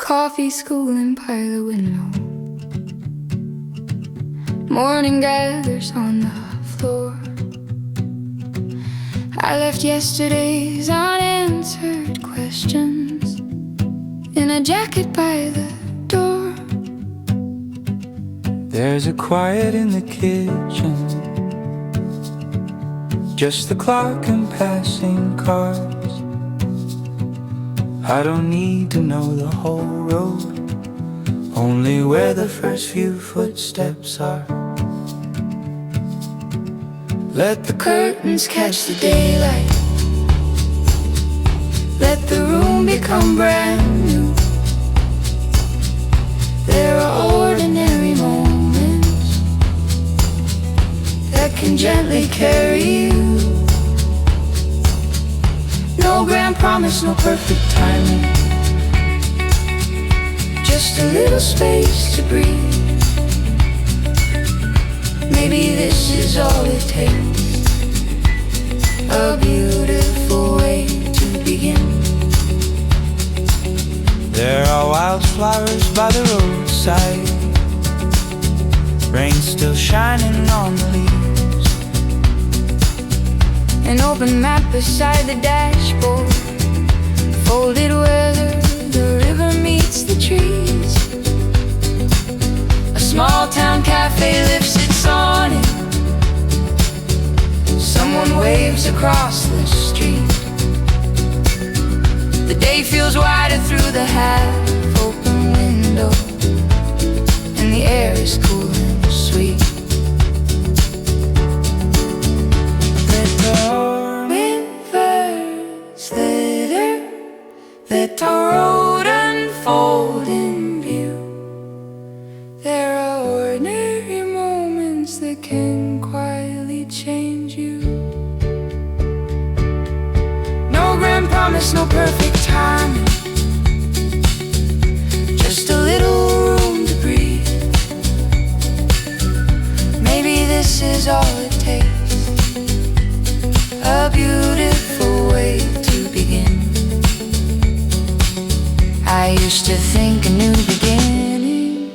coffee schooling by the window. Morning gathers on the floor. I left yesterday's unanswered questions in a jacket by the door. There's a quiet in the kitchen, just the clock and passing cars. I don't need to know the whole road, only where the first few footsteps are. Let the curtains catch the daylight, let the room become brand new. There are ordinary moments that can gently carry you. No grand promise, no perfect timing, just a little space to breathe. Maybe this is all it takes, a beautiful way to begin. There are wildflowers by the roadside, rain still shining on the leaves. An open map beside the dashboard, folded where the river meets the trees. A small town cafe lifts its awning, someone waves across the street. The day feels wider through the half-open window, and the air is cool and sweet. Let our road unfold in view. There are ordinary moments that can quietly change you. No grand promise, no perfect timing, just a little room to breathe. Maybe this is all it takes, a beautiful way to begin. I used to think a new beginning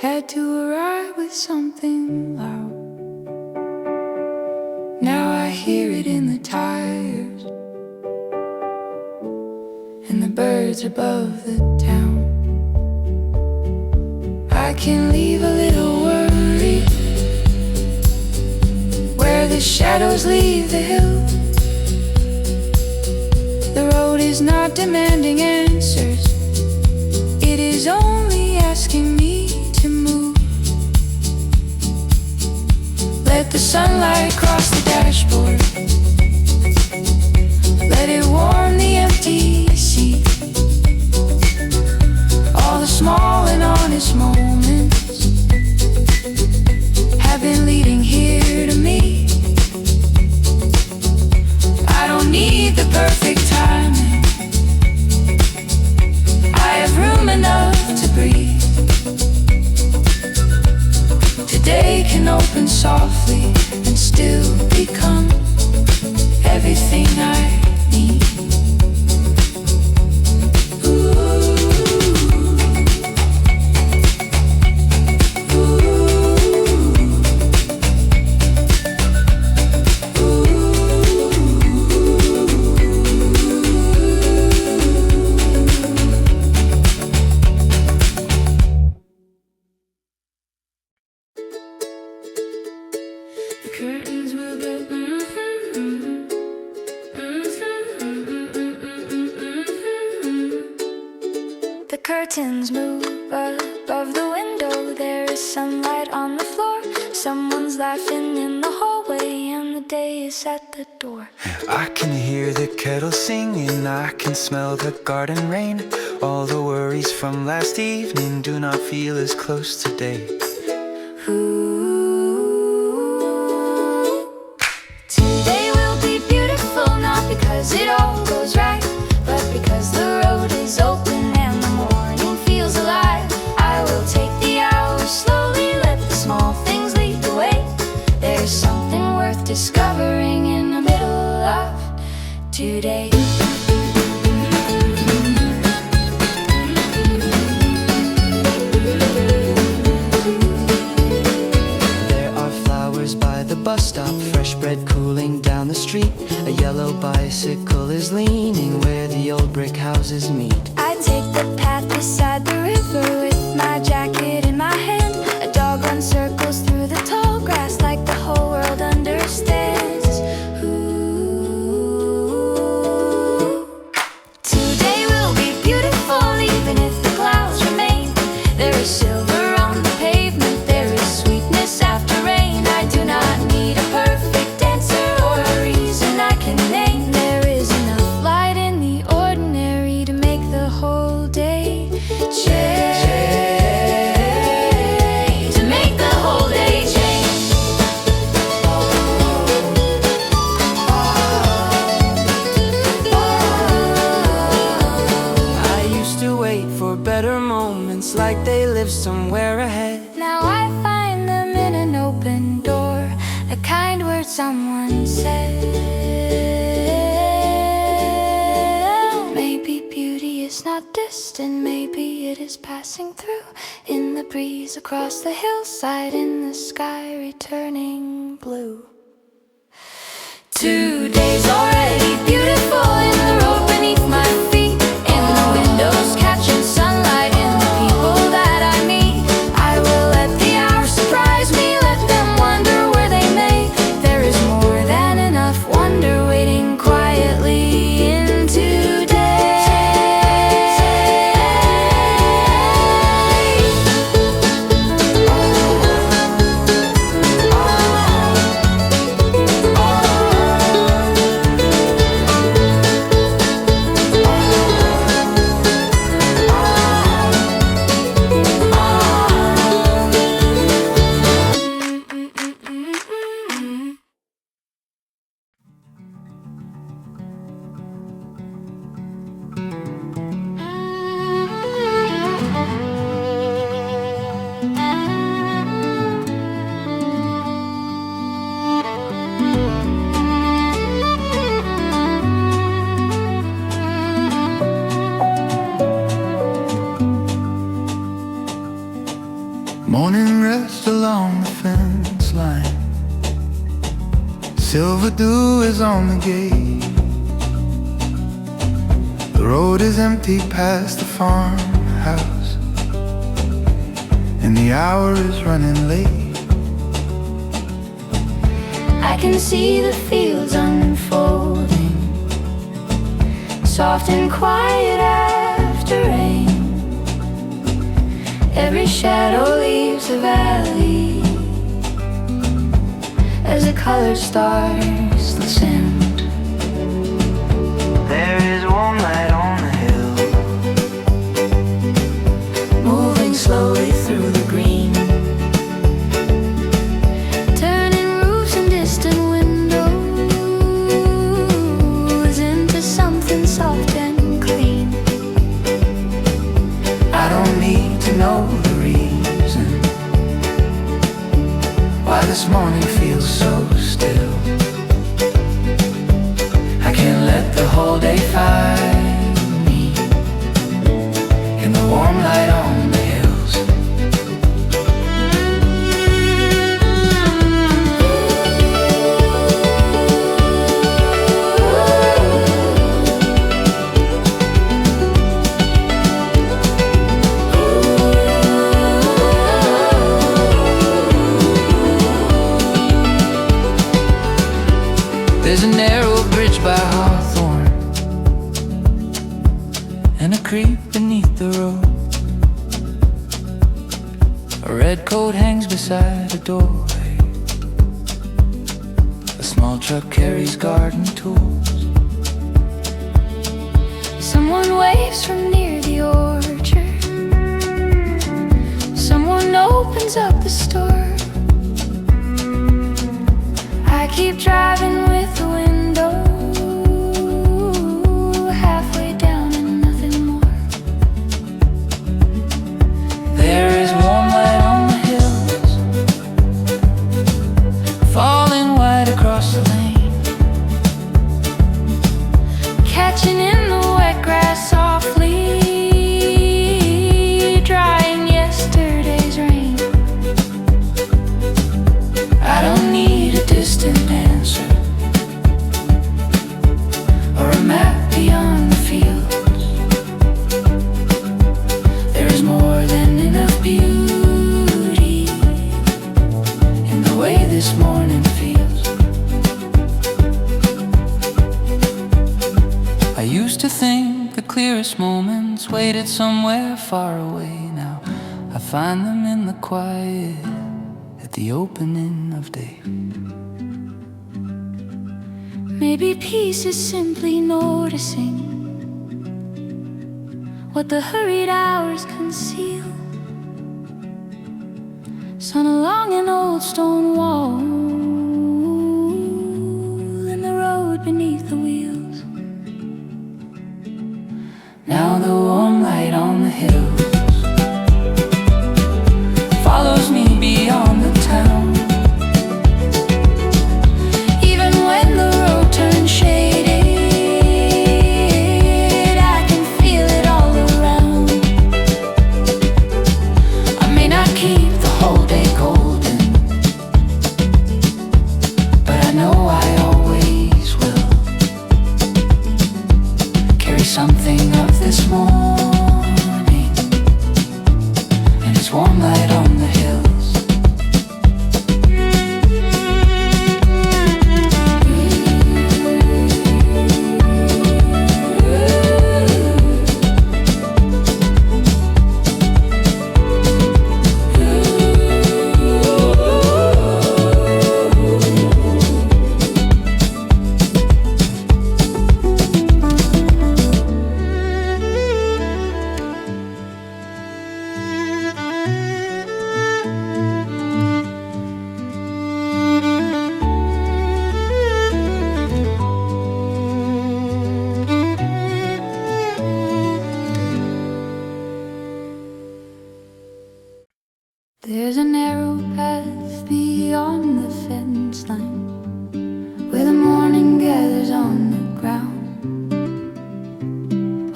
had to arrive with something loud. Now I hear it in the tires and the birds above the town. I can leave a little worry where the shadows leave the hill. The road is not demanding answers, it is only asking me to move. Let the sunlight cross the dashboard, let it warm the empty seat. All the small and honest moments have been leading here to me. I don't need the perfect timing, I have room enough to breathe. Today can open softly and still become everything I need. Curtains will go The curtains move above the window. There is sunlight on the floor. Someone's laughing in the hallway, and the day is at the door. I can hear the kettle singing, I can smell the garden rain. All the worries from last evening do not feel as close today. Today will be beautiful, not because it all goes right, but because the road is open and the morning feels alive. I will take the hours slowly, let the small things lead the way. There's something worth discovering in the middle of today. houses meet. I take the path beside the river with my jacket in my hand. A dog runs circles through the tall grass like the whole world understands. Ooh. Today will be beautiful even if the clouds remain. There is silver on the pavement, there is sweetness after rain. I do not need a perfect answer or a reason I can name. There is enough light in the ordinary to make the whole day change. To make the whole day change. I used to wait for better moments like they live somewhere ahead. Now I find them in an open door, a kind word someone said. Maybe beauty is not distant, maybe it is passing through in the breeze across the hillside, in the sky returning blue. Today's already beautiful in the road beneath my feet, in the windows catching sunlight, in the people that I meet. I will let the hours surprise me, let them wonder where they may. There is more than enough wonder waiting quietly in today. Morning rest along the fence line. Silver dew is on the gate. The road is empty past the farmhouse, and the hour is running late. I can see the fields unfolding, soft and quiet after rain. Every shadow leaves a valley as the colored stars descend. There is warm light on the hill, Moving slowly through the green, turning roofs and distant windows into something soft and clean. I don't need to know the reason why this morning feels so still. I can't let the whole day find me in the warm light on the hills. There's a narrow bridge by Hawthorne and a creek beneath the road. A red coat hangs beside a doorway. A small truck carries garden tools. Someone waves from near the orchard. Someone opens up the store. I keep driving with the window halfway down and nothing more. There is warm light on the hills, falling wide across the lane. Catching in the wet grass softly, drying yesterday's rain. precious moments waited somewhere far away. Now I find them in the quiet at the opening of day. Maybe peace is simply noticing what the hurried hours conceal. Sun along an old stone wall, and the road beneath the wheels. Now the warm light on the hills follows me beyond the town. Even when the road turns shaded, I can feel it all around. I may not keep the whole day golden, but I know I always will carry something of this morning, and its warm light on the hills. There's a narrow path beyond the fence line, where the morning gathers on the ground.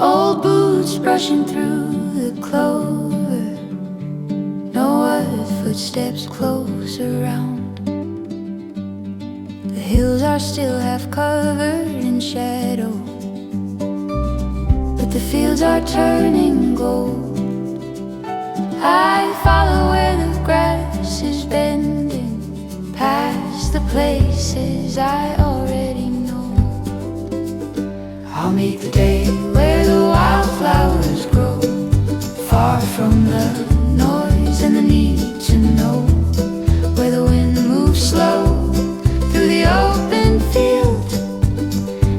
Old boots brushing through the clover, no other footsteps close around. The hills are still half covered in shadow, but the fields are turning gold. I follow where the grass is bending, past the places I already know. I'll meet the day where the wildflowers grow, far from the noise and the need to know, Where the wind moves slow through the open field,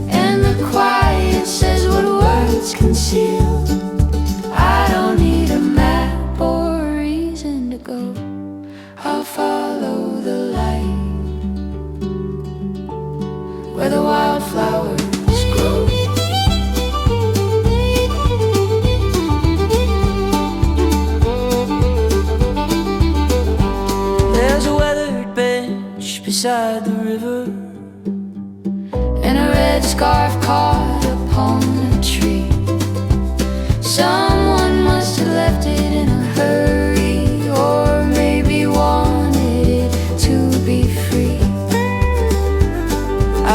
and the quiet says what words conceal. I don't need a map or a reason to go, I'll follow the light where the wildflowers grow. There's a weathered bench beside the river, And a red scarf caught upon a tree. Someone must have left it in a hurry, or maybe wanted it to be free.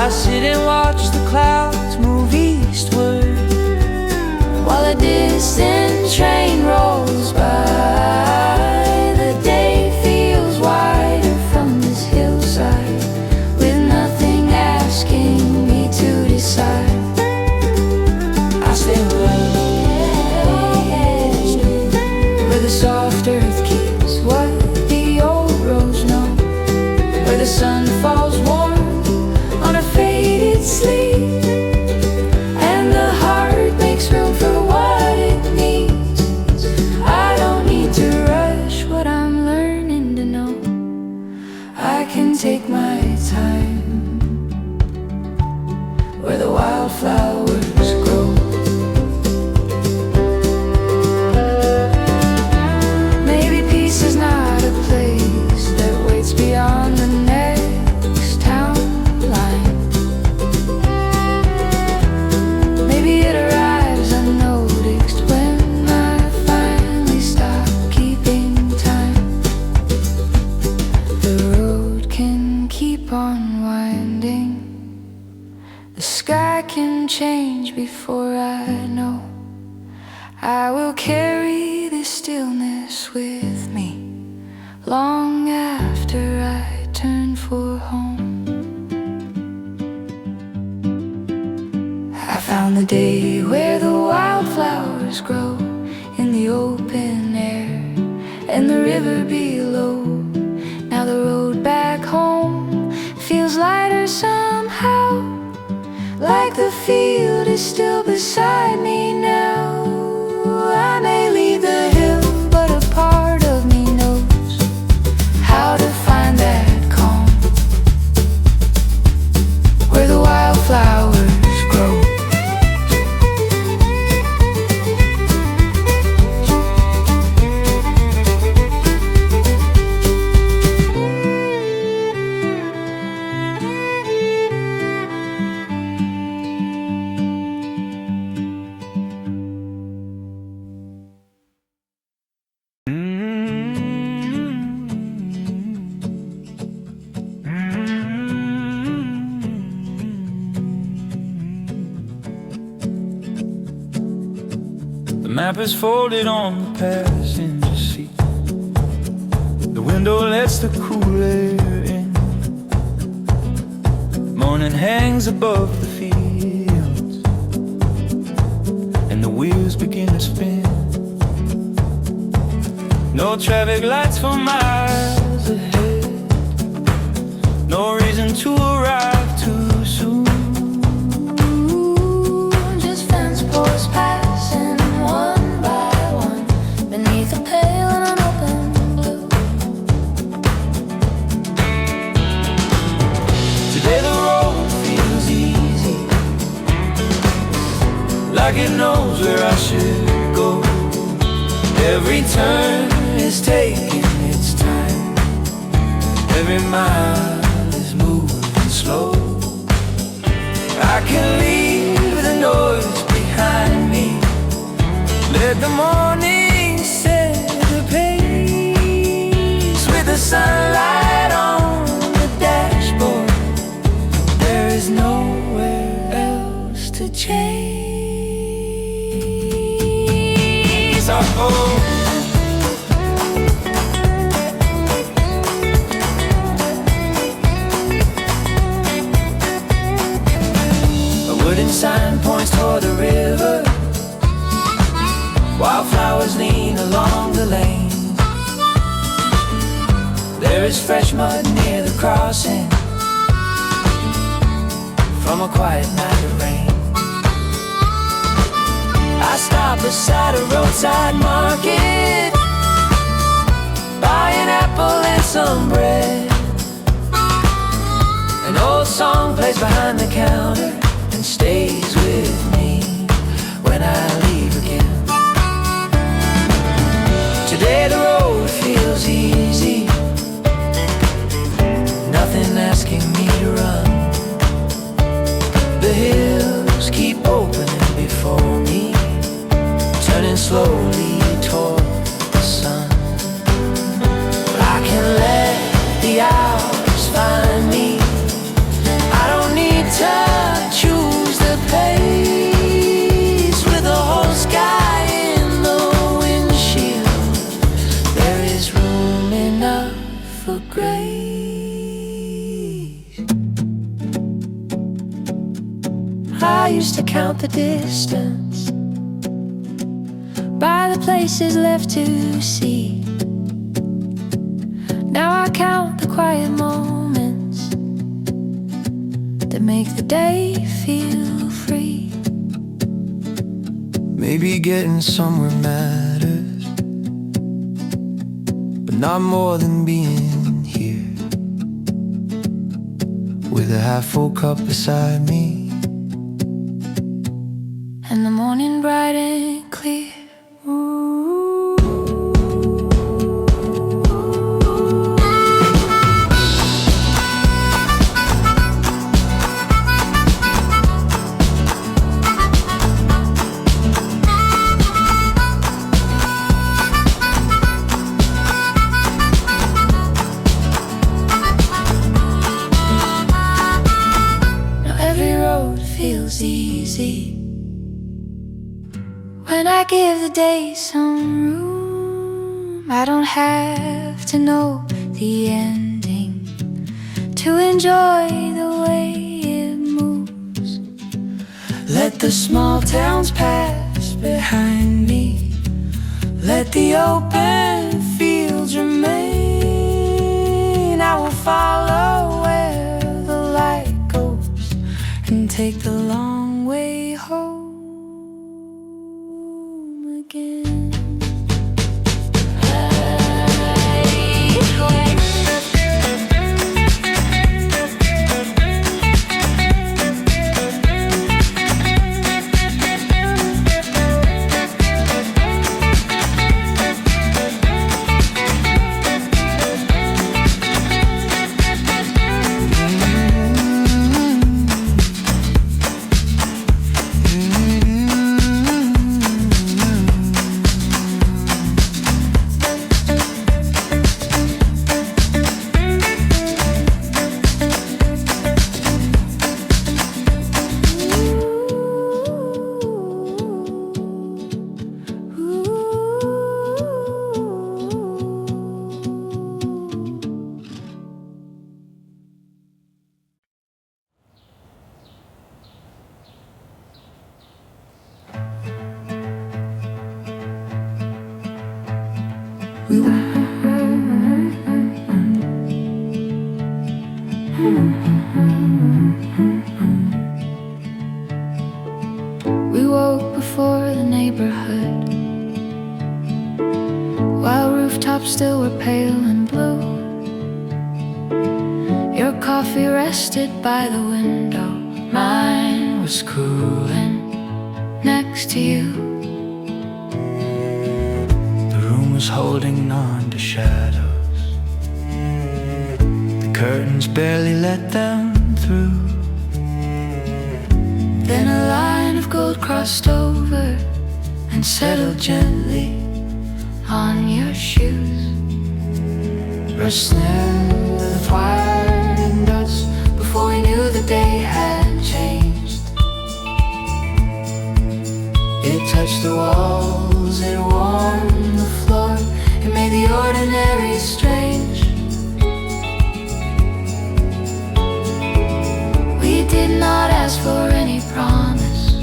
I sit and watch the clouds move eastward, While a distant train rolls by, the day feels wider from this hillside, with nothing asking me to decide. I stand Where the soft earth keeps what the old rose know, where the sun falls warm on a faded sleeve, and the heart makes room for what it needs. I don't need to rush what I'm learning to know, I can take my time where the wildflowers grow. Maybe peace is not a place that waits beyond the next town line. Maybe it arrives unnoticed when I finally stop keeping time. The road can keep on winding, the sky can change before I know. I will carry this stillness with me long after I turn for home. I found the day where the wildflowers wildflowers grow in the open air, and the river below. Now the road back home feels lighter somehow, like the field is still beside me now. I may leave the hill, but a part of me knows how to find that calm where the wildflowers grow. The map is folded on the passenger seat. The window lets the cool air in. Morning hangs above the fields, and the wheels begin to spin. No traffic lights for miles ahead, no reason to arrive too soon. Just fence posts passing one by one beneath a pale and unopened blue. Today the road feels easy, like it knows where I should go. Every turn is taking its time, every mile is moving slow. I can leave the noise behind me, let the morning set the pace. With the sunlight on the dashboard, there is nowhere else to chase. Oh, a wooden sign points toward the river. Wildflowers lean along the lane. There is fresh mud near the crossing from a quiet night of rain. I stop beside a roadside market, buy an apple and some bread. An old song plays behind the counter and stays with me when I leave again. Today the road feels easy, nothing asking me to run. The hills keep opening before me, turning slowly toward the sun. I can let the hours find me, I don't need to choose the pace. With the whole sky in the windshield, there is room enough for grace. I used to count the distance by the places left to see. Now I count the quiet moments that make the day feel free. Maybe getting somewhere matters, but not more than being here with a half-full cup beside me, and the morning bright and clear. Feels easy when I give the day some room. I don't have to know the ending to enjoy the way it moves. Let the small towns pass behind me. Let the open fields remain. I will follow where the light goes and take the long way home again. We woke before the neighborhood, while rooftops still were pale and blue. Your coffee rested by the window, mine was cooling next to you. The room was holding on to shadows. The curtains barely let them through. Then a line of gold crossed over and settled gently on your shoes, Rustling the twilight and dust before we knew the day had changed. It touched the walls, it warmed the floor, It made the ordinary strange. We did not ask for any promise.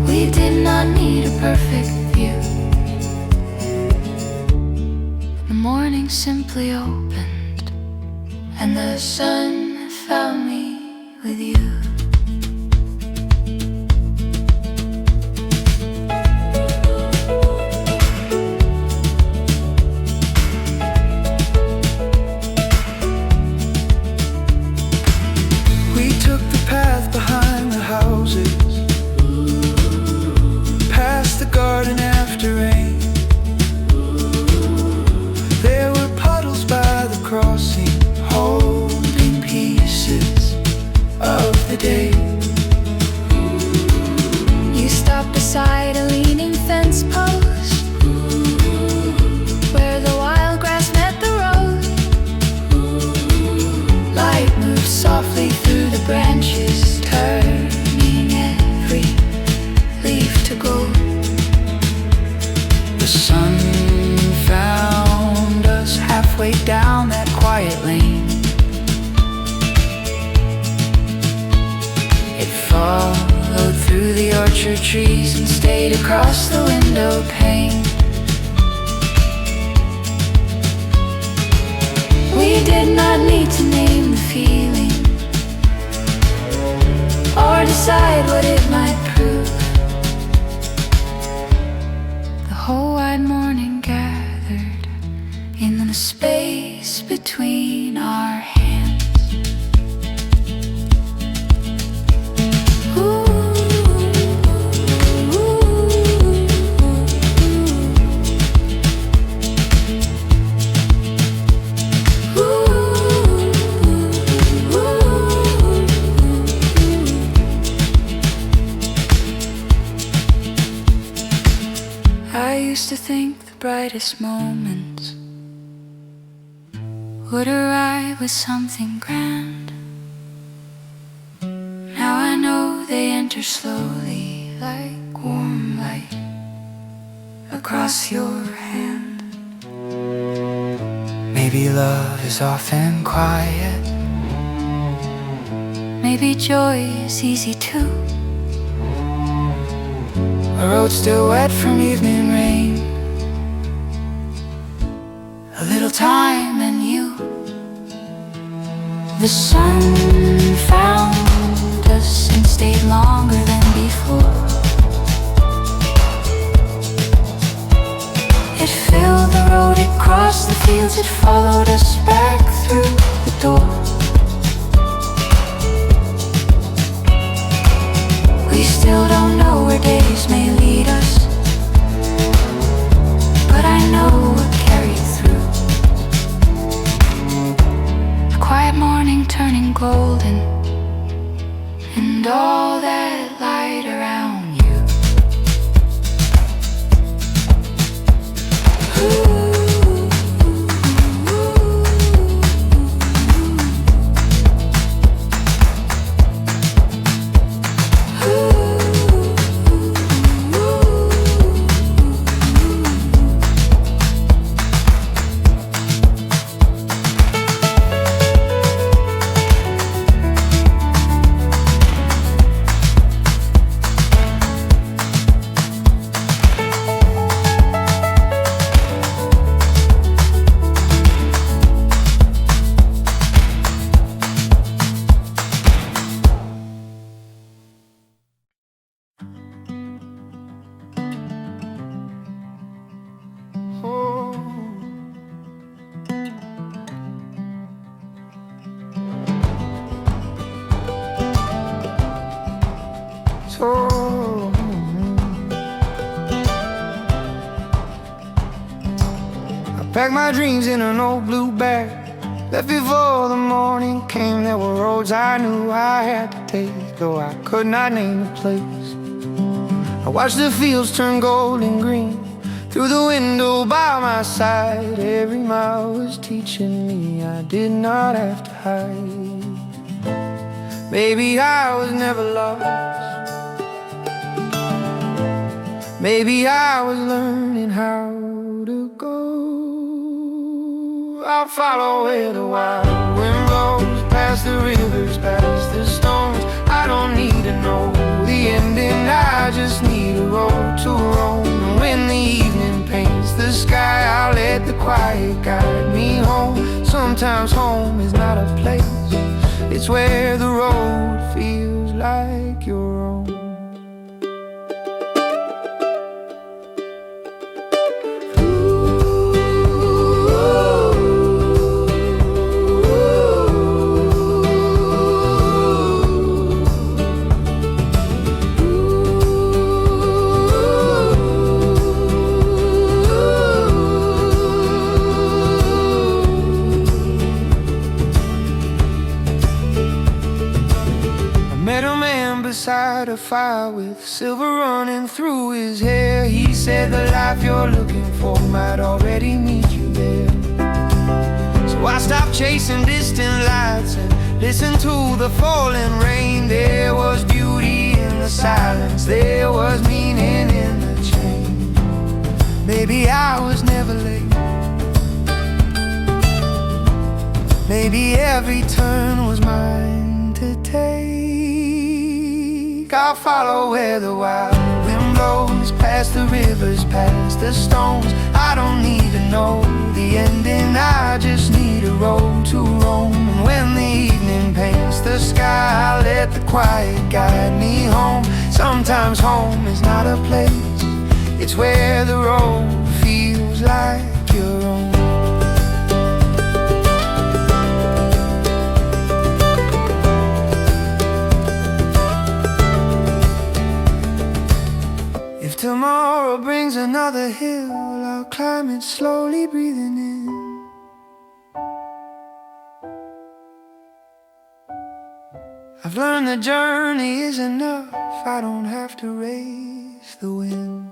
We did not need a perfect view. The morning simply opened, and the sun found me with you. We took the path behind the houses, past the garden after rain. There were puddles by the crossing, holding pieces of the day. You stopped beside a leaning fence post, where the wild grass met the road. Light moved softly through the branches, turning every leaf to gold. The sun found us halfway down that quiet lane. It followed through the orchard trees and stayed across the window pane. We did not need to name the feeling or decide what it might prove. The whole wide morning gathered in the space between our hands. Ooh, ooh, I used to think the brightest moments would arrive with something grand. Now I know they enter slowly like warm light across your hand. Maybe love is often quiet. Maybe joy is easy too. A road still wet from evening rain. A little time and you. The sun found us and stayed longer than before. It filled the road, it crossed the fields, it followed us back through the door. We still don't know where days may lead us, but I know we'll carry through. A quiet morning turning golden, and all that light around you. Packed my dreams in an old blue bag, left before the morning came. There were roads I knew I had to take, though I could not name the place. I watched the fields turn gold and green through the window by my side. Every mile was teaching me I did not have to hide. Maybe I was never lost, maybe I was learning how to go. I'll follow where the wild wind blows, past the rivers, past the stones. I don't need to know the ending, I just need a road to roam. And when the evening paints the sky, I'll let the quiet guide me home. Sometimes home is not a place, it's where the road feels like your own. Beside a fire with silver running through his hair. He said the life you're looking for might already meet you there. So I stopped chasing distant lights and listened to the falling rain. There was beauty in the silence, there was meaning in the change. Maybe I was never late, maybe every turn was mine to take. I'll follow where the wild wind blows, past the rivers, past the stones. I don't need to know the ending, I just need a road to roam. And when the evening paints the sky, I'll let the quiet guide me home. Sometimes home is not a place, it's where the road feels like your own. If tomorrow brings another hill, I'll climb it slowly, breathing in. I've learned the journey is enough, I don't have to race the wind.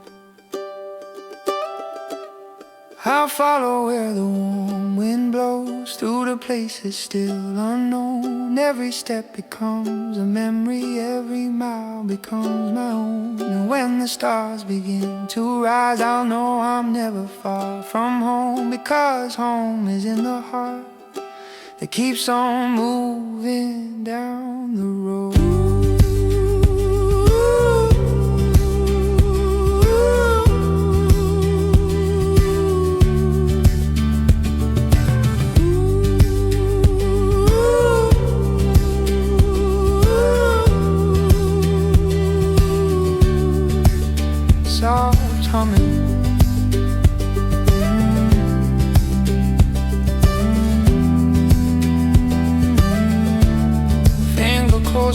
I'll follow where the warm wind blows, through the places still unknown. Every step becomes a memory, every mile becomes my own. And when the stars begin to rise, I'll know I'm never far from home. Because home is in the heart that keeps on moving down the road.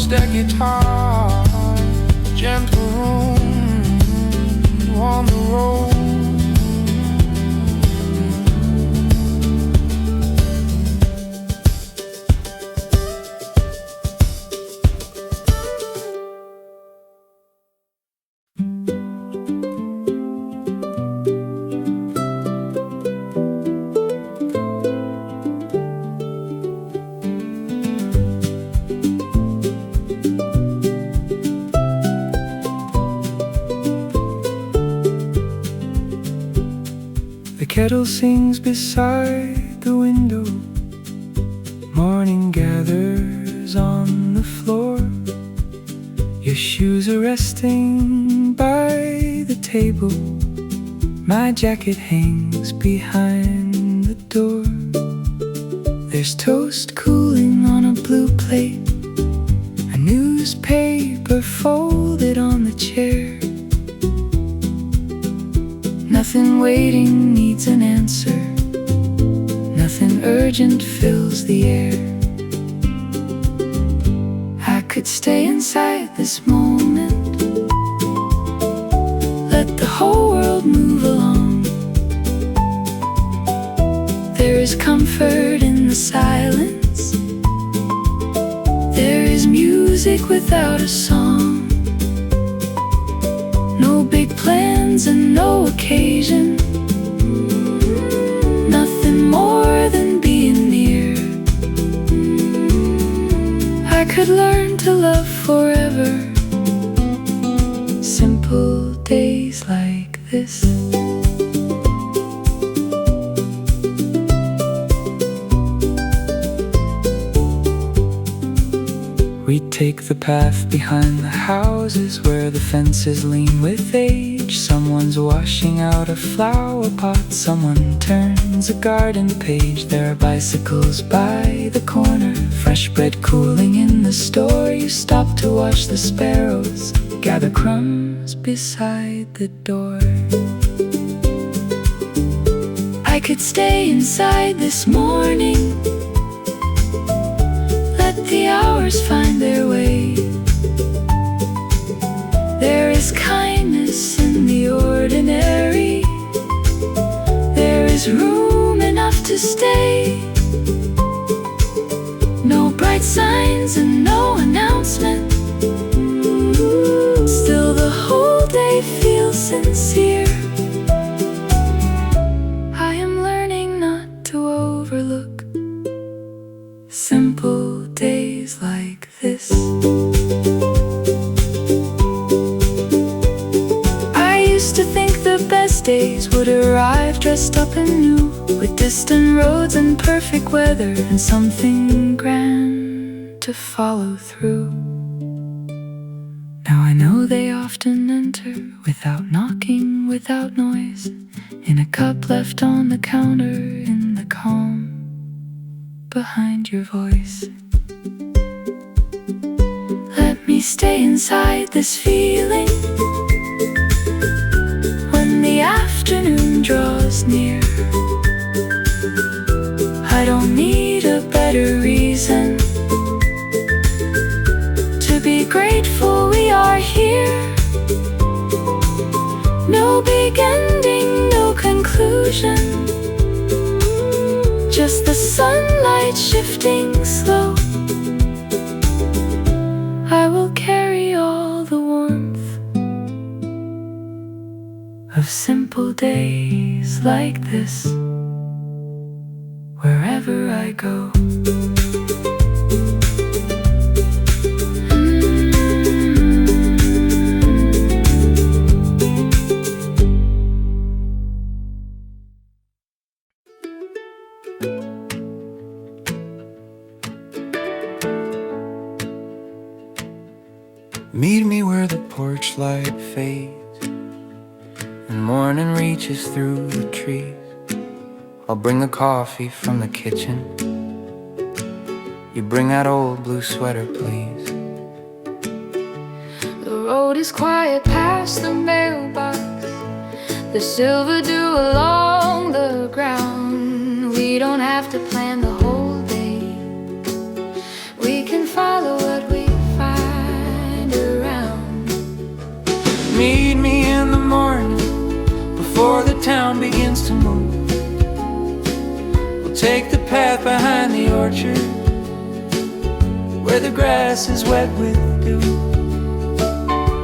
acoustic guitar, gentle room on the road. The kettle sings beside the window. Morning gathers on the floor. Your shoes are resting by the table. My jacket hangs behind the door. There's toast cooling on a blue plate, a newspaper folded on the chair. Nothing waiting needs an answer. Nothing urgent fills the air. I could stay inside this moment, let the whole world move along. There is comfort in the silence. There is music without a song. No big plans and no occasion. Nothing more than being near. I could learn to love forever. Simple days like this. We take the path behind the houses where the fences lean with age. Someone's washing out a flower pot, someone turns a garden page. There are bicycles by the corner, fresh bread cooling in the store. You stop to watch the sparrows gather crumbs beside the door. I could stay inside this morning, the hours find their way. There is kindness in the ordinary. There is room enough to stay. No bright signs and no announcement. Still the whole day feels sincere. I am learning not to overlook simple days like this. I used to think the best days would arrive dressed up and new, with distant roads and perfect weather and something grand to follow through. Now I know they often enter without knocking, without noise, in a cup left on the counter, in the calm behind your voice. Let me stay inside this feeling when the afternoon draws near. I don't need a better reason to be grateful we are here. No big ending, no conclusion, just the sunlight shifting slow. I will carry all the warmth of simple days like this wherever I go. Meet me where the porch light fades and morning reaches through the trees. I'll bring the coffee from the kitchen. You bring that old blue sweater, please. The road is quiet past the mailbox, the silver dew along the ground. We don't have to plan the whole day, we can follow what we find. before the town begins to move. We'll take the path behind the orchard, where the grass is wet with dew.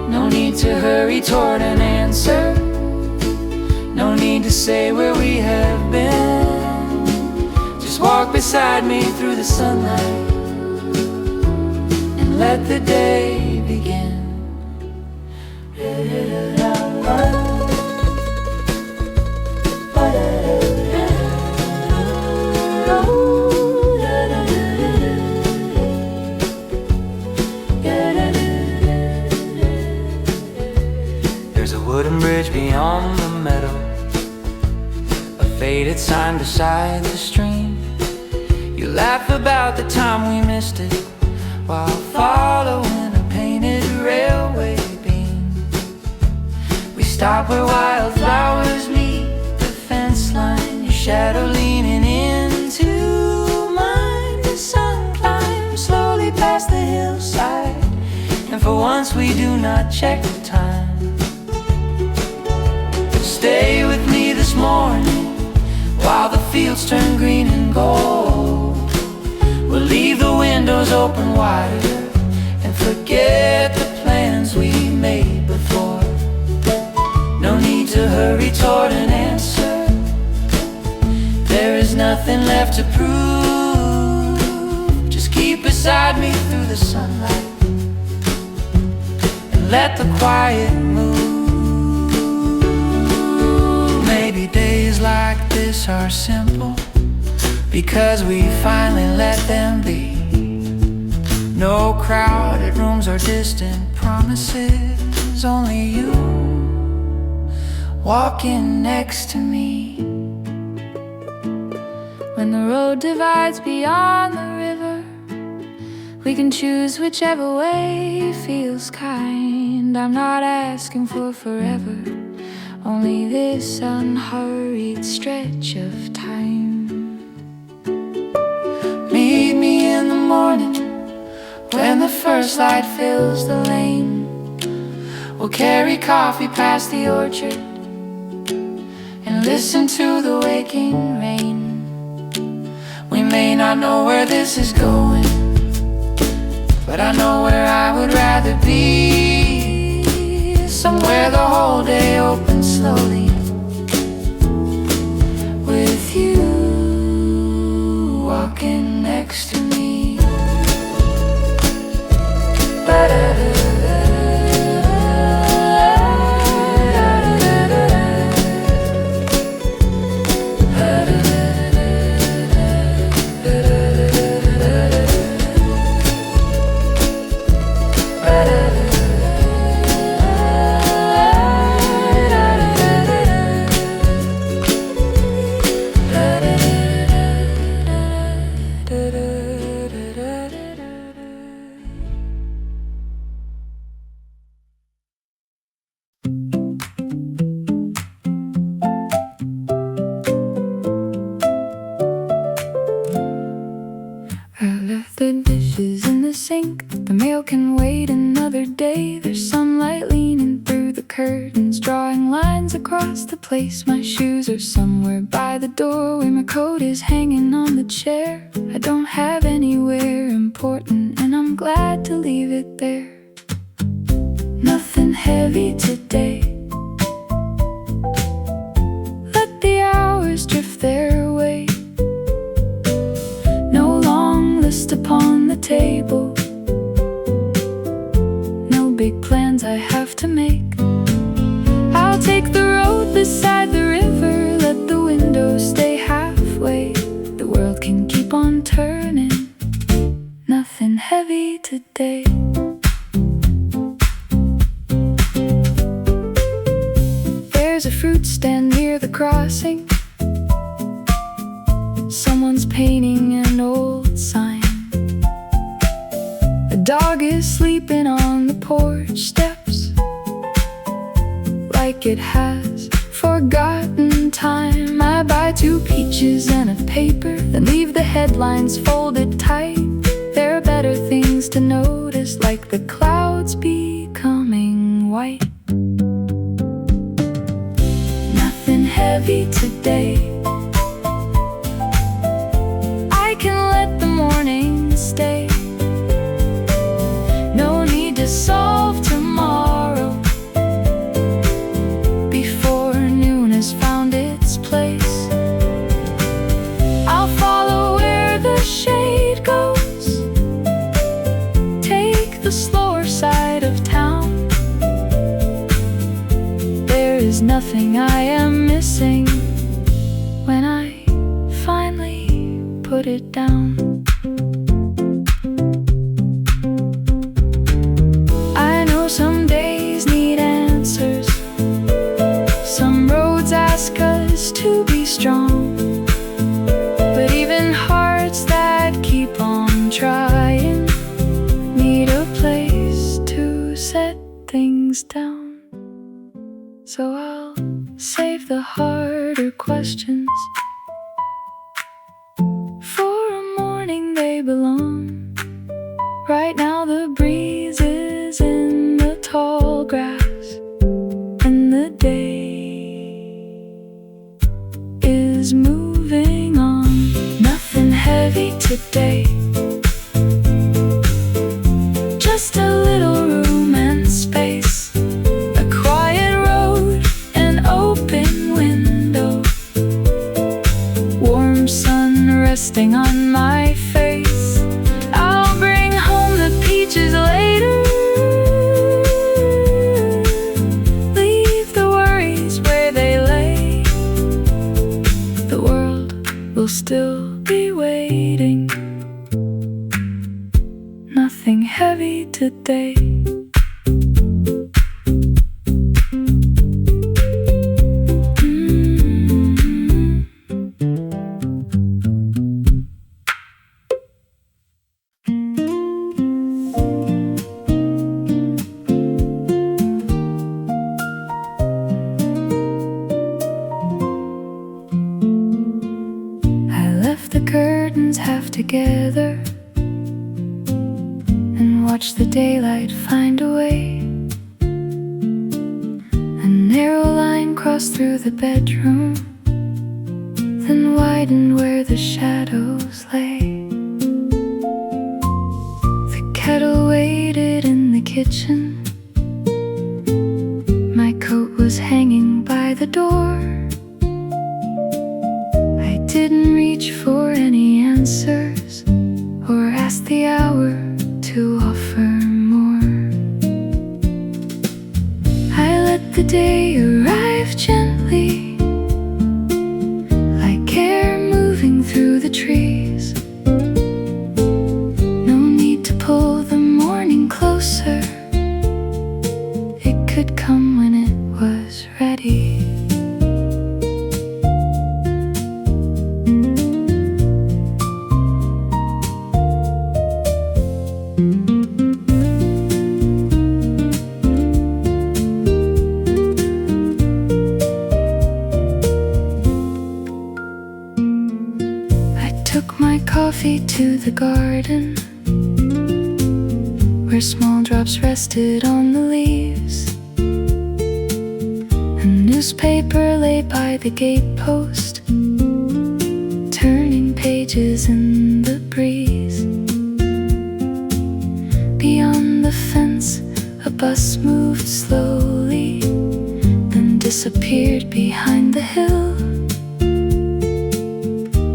No need to hurry toward an answer, no need to say where we have been. Just walk beside me through the sunlight and let the day begin. There's a wooden bridge beyond the meadow, a faded sign beside the stream. You laugh about the time we missed it while following a painted railway beam. We stop where wildflowers meet the fence line, your shadow leaning into mine. The sun climbs slowly past the hillside, and for once we do not check the time. Stay with me this morning while the fields turn green and gold. We'll leave the windows open wider and forget the plans we made before. No need to hurry toward an answer, there is nothing left to prove. Just keep beside me through the sunlight and let the quiet move. Maybe days like this are simple because we finally let them be. No crowded rooms or distant promises, only you walking next to me. When the road divides beyond the river, we can choose whichever way feels kind. I'm not asking for forever, only this unhurried stretch of time. Meet me in the morning when the first light fills the lane. We'll carry coffee past the orchard and listen to the waking rain. We may not know where this is going, but I know where I would rather be. Somewhere the whole day opens slowly with you walking next to me. The dishes in the sink, the mail can wait another day. There's sunlight leaning through the curtains, drawing lines across the place. My shoes are somewhere by the door, where my coat is hanging on the chair. I don't have anywhere important, and I'm glad to leave it there. Nothing heavy today, let the hours drift their way. Upon the table, no big plans I have to make. I'll take the road beside the river, let the window stay halfway. The world can keep on turning, nothing heavy today. There's a fruit stand near the crossing, someone's painting an old sign. A dog is sleeping on the porch steps, like it has forgotten time. I buy 2 peaches and a paper, then leave the headlines folded tight. There are better things to notice, like the clouds becoming white. Nothing heavy today. I can let the morning stay. No need to solve tomorrow before noon has found its place. I'll follow where the shade goes, take the slower side of town. There is nothing I am missing when I finally put it down. I know some days need answers, some roads ask us to be strong, but even hearts that keep on trying need a place to set things down. So I'll save the harder questions for a morning they belong. Right now the breeze is in the tall grass, and the day is moving on. Nothing heavy today, just a little room and space, a quiet road, an open window, warm sun resting on my face. I'll bring home the peaches later, leave the worries where they lay. The world will still be waiting. Nothing heavy today. The curtains half together and watch the daylight find a way. A narrow line crossed through the bedroom, then widened where the shadows lay. The kettle waited in the kitchen, my coat was hanging by the door. Didn't reach for any answers or ask the hour to offer more. I let the day arrive gently, like air moving through the trees. No need to pull the morning closer, it could come when it was ready. Took my coffee to the garden, where small drops rested on the leaves. A newspaper lay by the gatepost, turning pages in the breeze. Beyond the fence, a bus moved slowly, then disappeared behind the hill.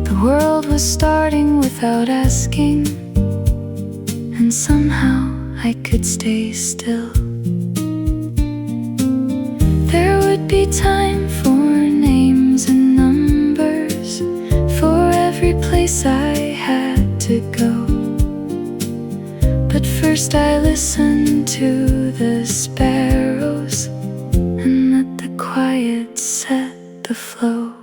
The world was starting without asking, and somehow I could stay still. There would be time for names and numbers, for every place I had to go. But first I listened to the sparrows and let the quiet set the flow.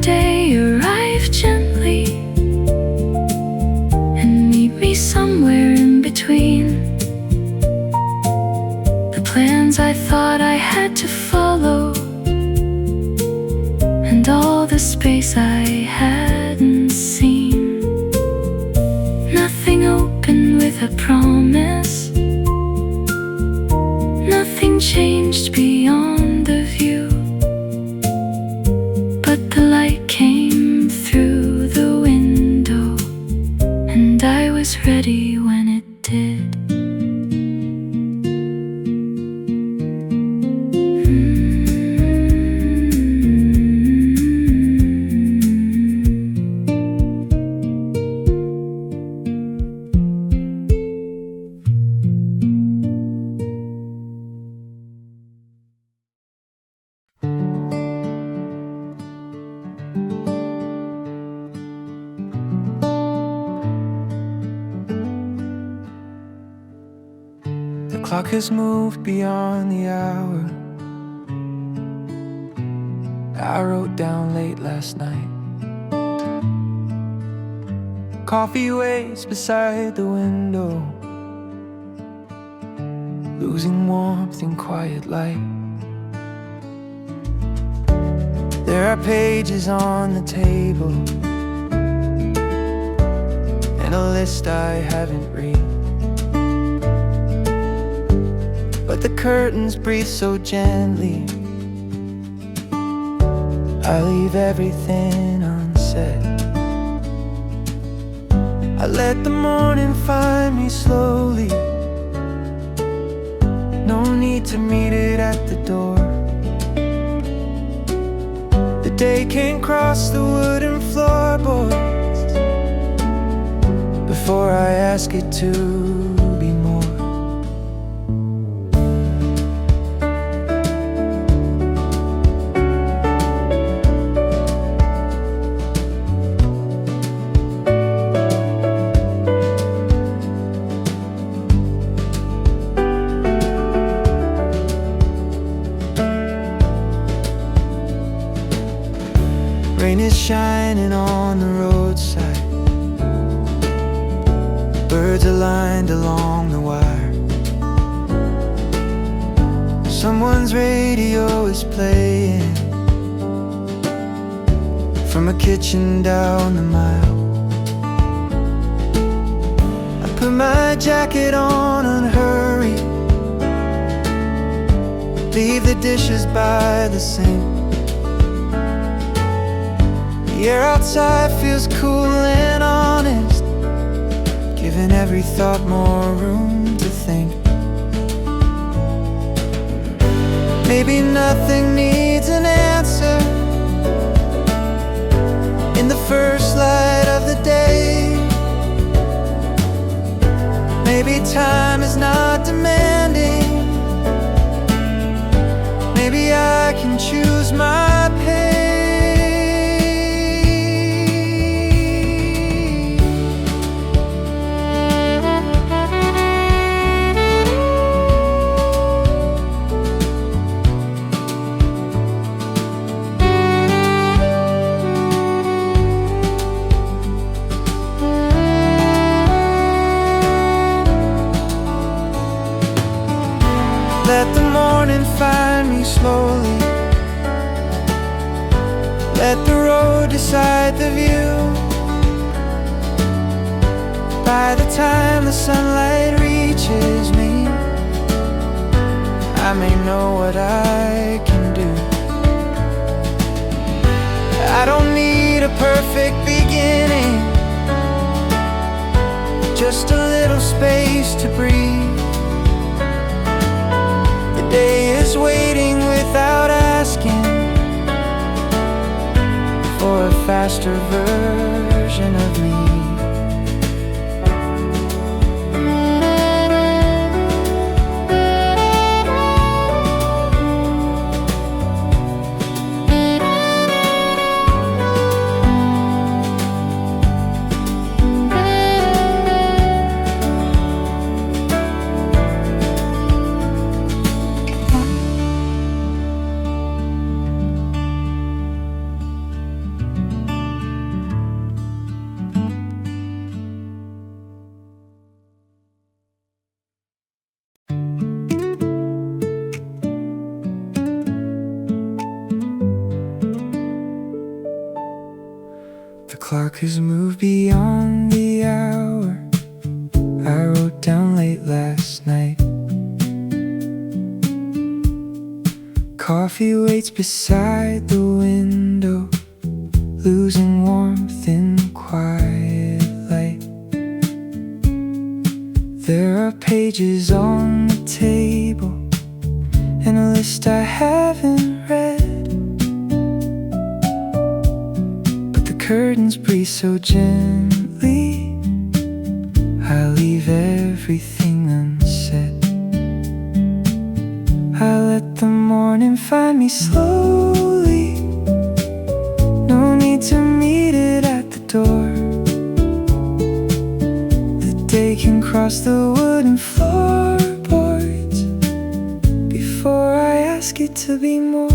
Day arrive gently and meet me somewhere in between. directions I thought I had to follow, and all the space I hadn't seen. Nothing open with a promise, nothing changed beyond the view. But the light came through the window, and I was ready when it did. The clock has moved beyond the hour I wrote down late last night. Coffee waits beside the window, losing warmth in quiet light. There are pages on the table and a list I haven't read, but the curtains breathe so gently. I leave everything unsaid. I let the morning find me slowly. No need to meet it at the door. The day can cross the wooden floorboards before I ask it to be more. Rain is shining on the roadside, birds are lined along the wire. Someone's radio is playing from a kitchen down the mile. I put my jacket on unhurried, leave the dishes by the sink. The air outside feels cool and honest, giving every thought more room to think. Maybe nothing needs an answer in the first light of the day. Maybe time is not demanding. Maybe I can choose my pace. Let the morning find me slowly. Let the road decide the view. By the time the sunlight reaches me, I may know what I can do. I don't need a perfect beginning, just a little space to breathe. The day is waiting without asking for a faster version of me. clock has moved beyond the hour I wrote down late last night. Coffee waits beside the window, losing warmth in quiet light. There are pages on the table and a list I haven't read, but the curtains breathe so gently I leave everything unsaid. I let the morning find me slowly, no need to meet it at the door. The day can cross the wooden floorboards before I ask it to be more.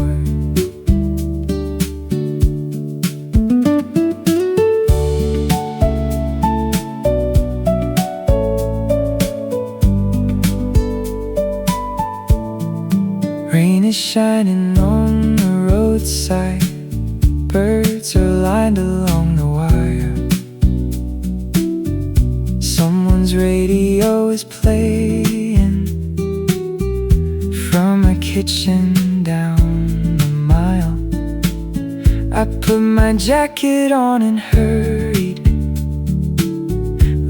Rain is shining on the roadside, birds are lined along the wire. Someone's radio is playing from a kitchen down the mile. I put my jacket on and hurried,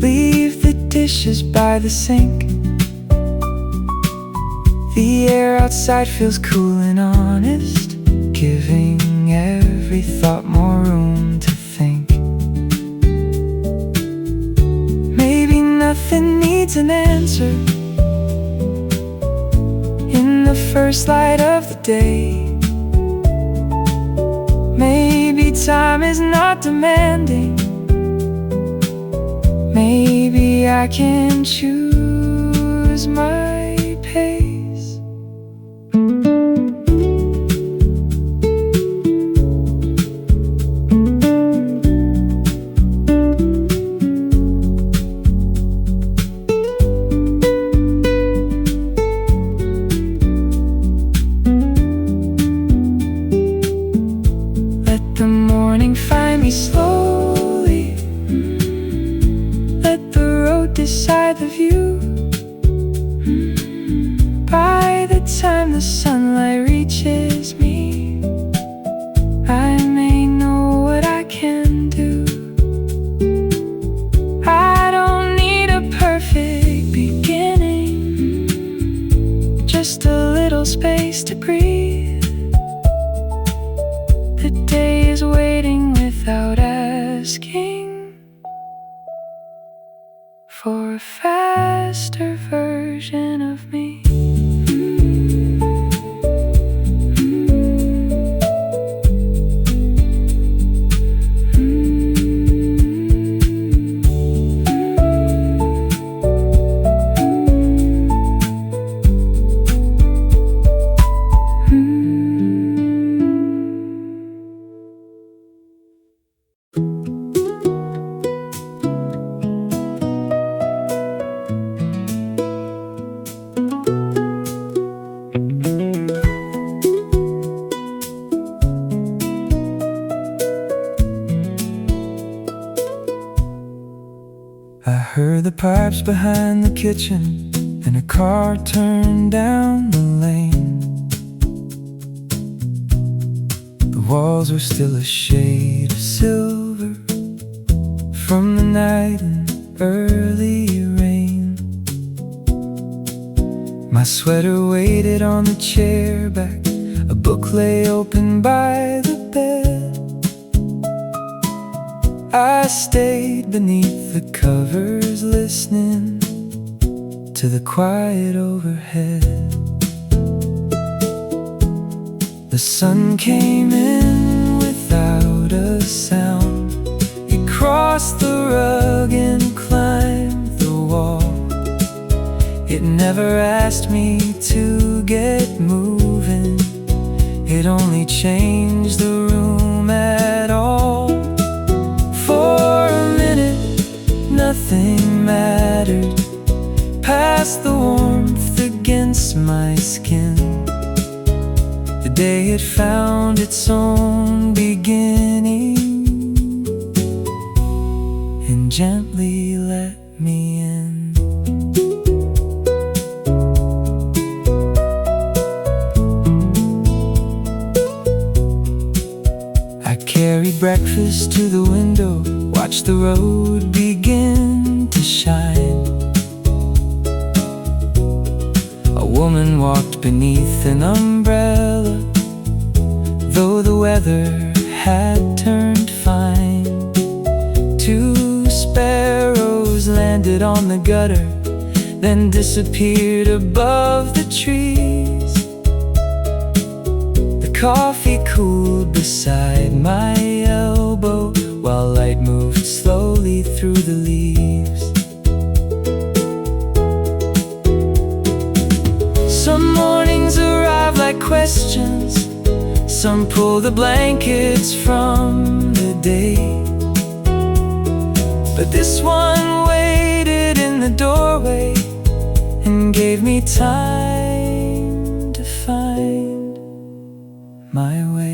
leave the dishes by the sink. The air outside feels cool and honest, giving every thought more room to think. Maybe nothing needs an answer in the first light of the day. Maybe time is not demanding. Maybe I can choose my pace. Slowly, let the road decide the view. By the time the sunlight reaches me, I may know what I can do. I don't need a perfect beginning, just a little space to breathe. The day is waiting without asking for a faster version of me. I heard the pipes behind the kitchen and a car turned down the lane. The walls were still a shade of silver from the night and early rain. My sweater waited on the chair back, a book lay open by the bed. I stayed beneath the covers, listening to the quiet overhead. The sun came in without a sound. It crossed the rug and climbed the wall. It never asked me to get moving. It only changed the room at all. For a minute, nothing mattered past the warmth against my skin. The day had found its own beginning. gently let me in. I carried breakfast to the window, watched the road begin to shine. A woman walked beneath an umbrella, though the weather had turned fine. Two sparrows landed on the gutter, then disappeared above the trees. The coffee cooled beside my elbow, while light moved slowly through the leaves. Some mornings arrive like questions, some pull the blankets from the day. But this one waited in the doorway and gave me time to find my way.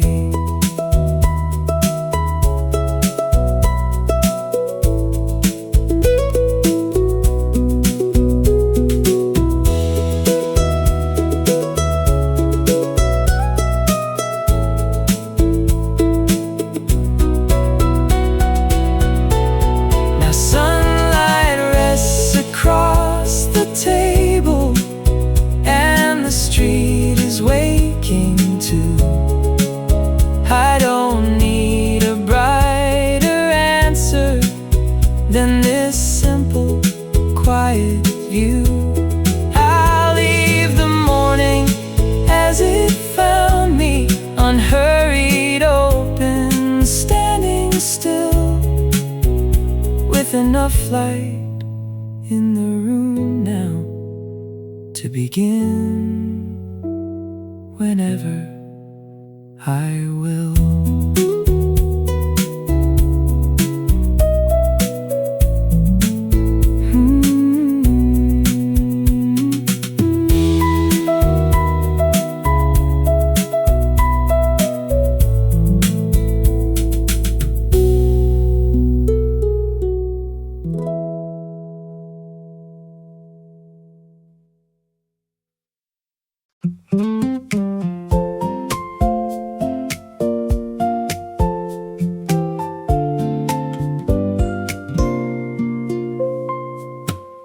Than this simple, quiet view. I'll leave the morning as it found me, unhurried, open, standing still, with enough light in the room now to begin whenever I will.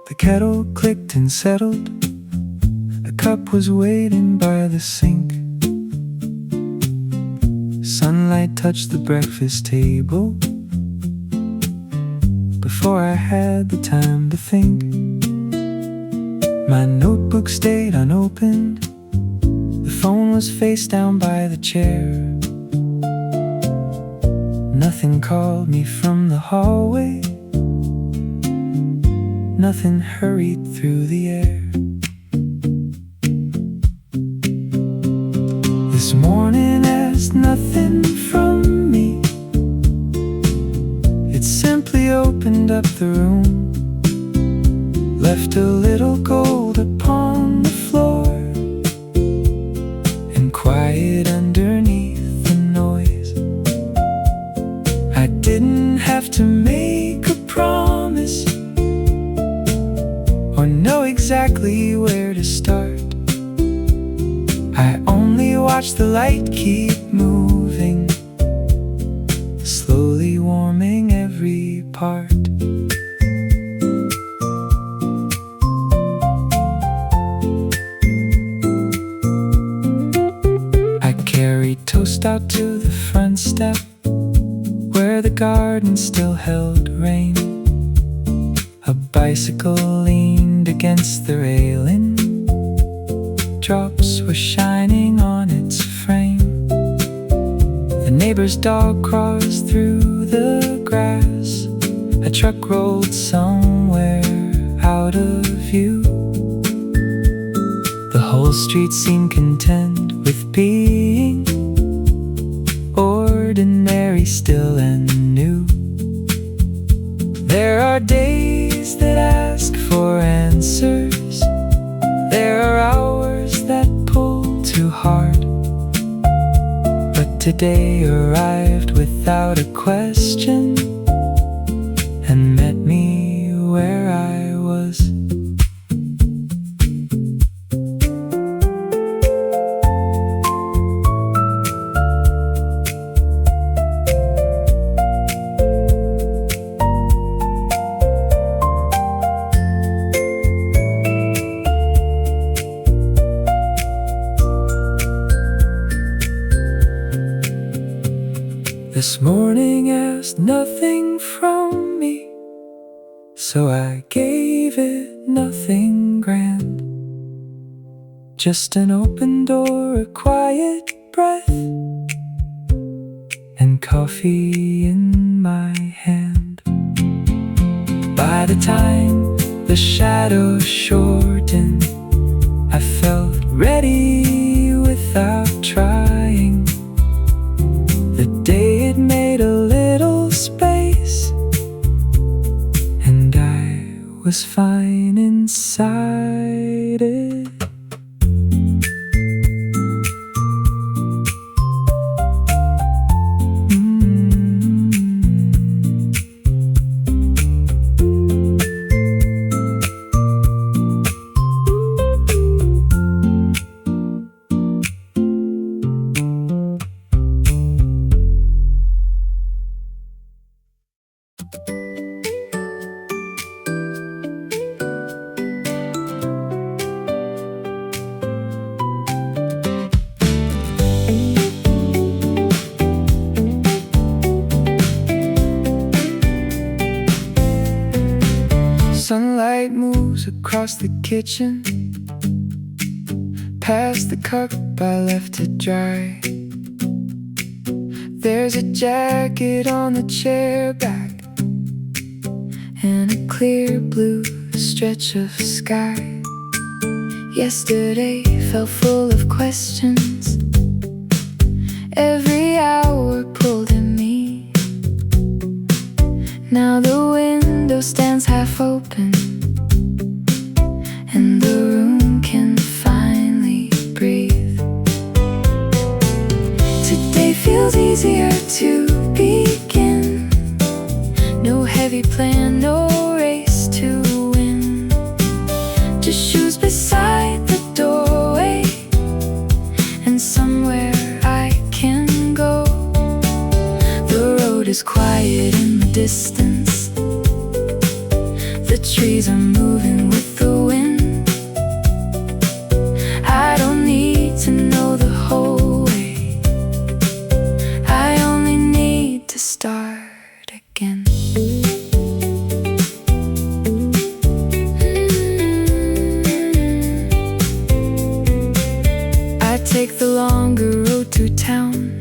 The kettle clicked and settled. A cup was waiting by the sink. Sunlight touched the breakfast table before I had the time to think. My notebook stayed unopened. The phone was face down by the chair. Nothing called me from the hallway. Nothing hurried through the air. This morning asked nothing from me. It simply opened up the room, left a little gold upon the floor, and quiet underneath the noise. I didn't have to make a promise or know exactly where to start. I only watched the light keep moving, slowly warming every part. I carried toast out to the front step, where the garden still held rain. A bicycle leaned against the railing, drops were shining on its frame. The neighbor's dog crossed through the grass. A truck rolled somewhere out of view. The whole street seemed content with being ordinary, still and new. There are days that ask for answers. There are hours that pull too hard. But today arrived without a question and met me This morning asked nothing from me, so I gave it nothing grand. Just an open door, a quiet breath, and coffee in my hand. By the time the shadows shortened, I felt ready without trying. The day it made a little space, and I was fine inside it. Sunlight moves across the kitchen, past the cup I left to dry. There's a jacket on the chair back, and a clear blue stretch of sky. Yesterday felt full of questions. Every hour pulled at me. Now the window stands half open, and the room can finally breathe. Today feels easier to begin. No heavy plan, no race to win. Just shoes beside the doorway, and somewhere I can go. The road is quiet in the distance. The trees are moving with the wind. I don't need to know the whole way. I only need to start again. I take the longer road to town,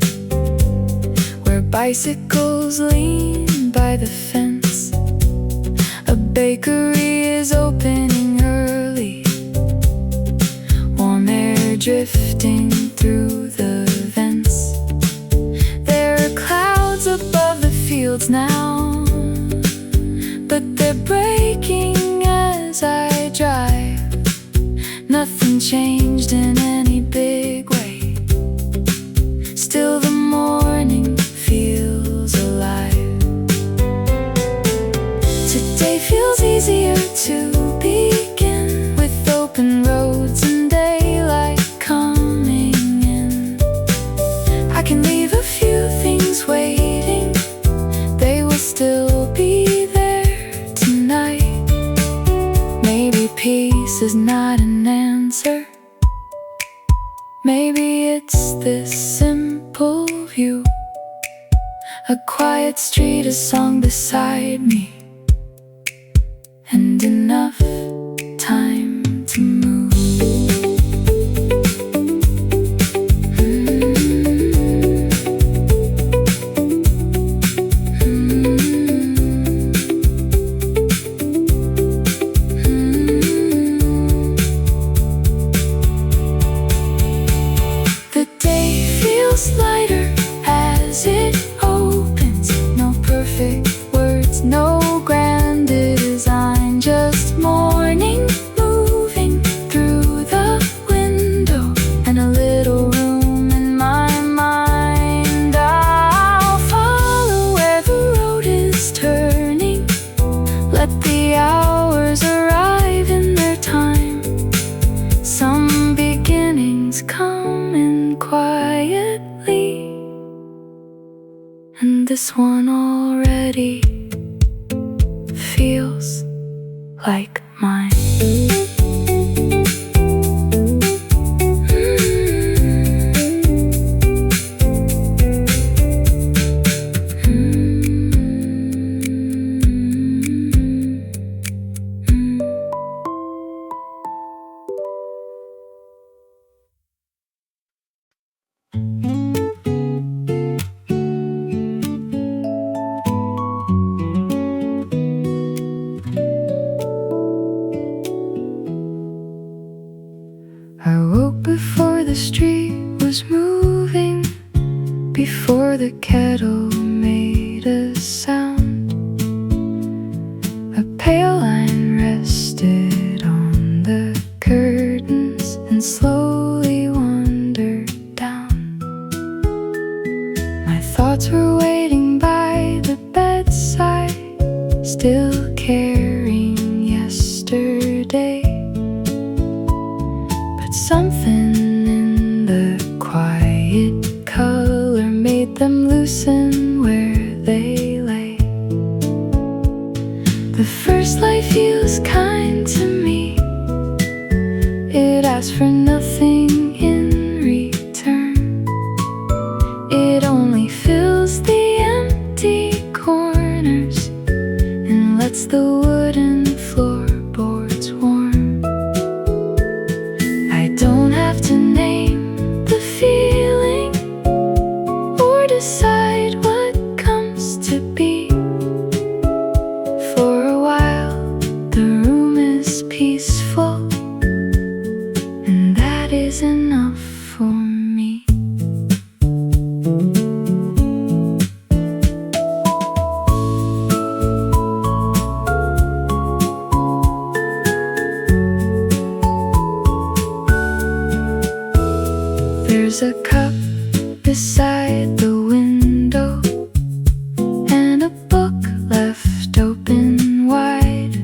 where bicycles lean by the fence. A bakery is opening early, warm air drifting through the vents. There are clouds above the fields now, but they're breaking as I drive. Nothing changed in any big way. Still the morning feels alive. Today feels easier to begin, with open roads and daylight coming in. I can leave a few things waiting. They will still be there tonight. Maybe peace is not an answer. Maybe it's this simple view. A quiet street, a song beside me, and enough time to move. The day feels lighter as it opens. No perfect words, no grand design, just morning moving through the window, and a little room in my mind. I'll follow where the road is turning. Let the hours arrive in their time. Some beginnings come in quietly, and this one already feels like mine. I woke before the street was moving, before the kettle made a sound. A pale line rested on the curtains and slowly wandered down. My thoughts were waiting by the bedside, still carrying yesterday. But something in the quiet color made them loosen where they lay. The first light feels kind to me. It asks for nothing in return. It only fills the empty corners and lets the wooden floorboards warm. I don't have to name the feeling or decide what comes to be. For a while, the room is peaceful, and that is enough for me. There's a cup beside the window and a book left open wide.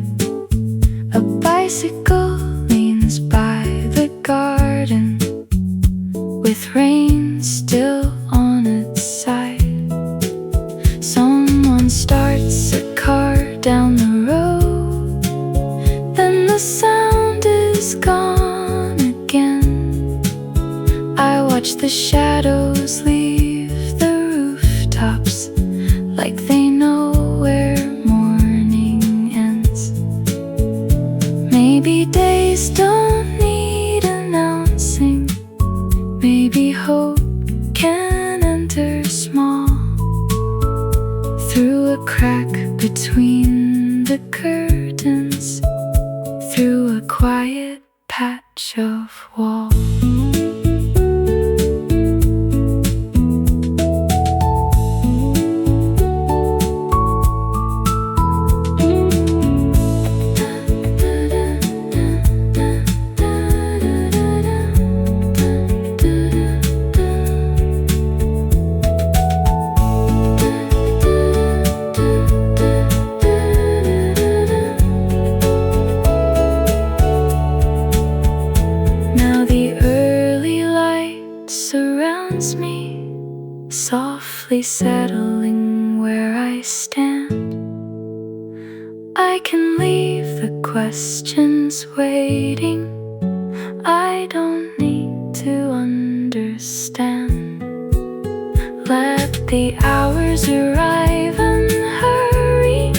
A bicycle leans by the garden with rain still on its side. Someone starts a car down the road, then the sound is gone again. I watch the shadows leave the rooftops like they know where morning ends. Maybe days don't need announcing. Maybe hope can enter small through a crack between the curtains, through a quiet patch of wall. Now the early light surrounds me, softly settling where I stand. I can leave the questions waiting. I don't need to understand. Let the hours arrive unhurried.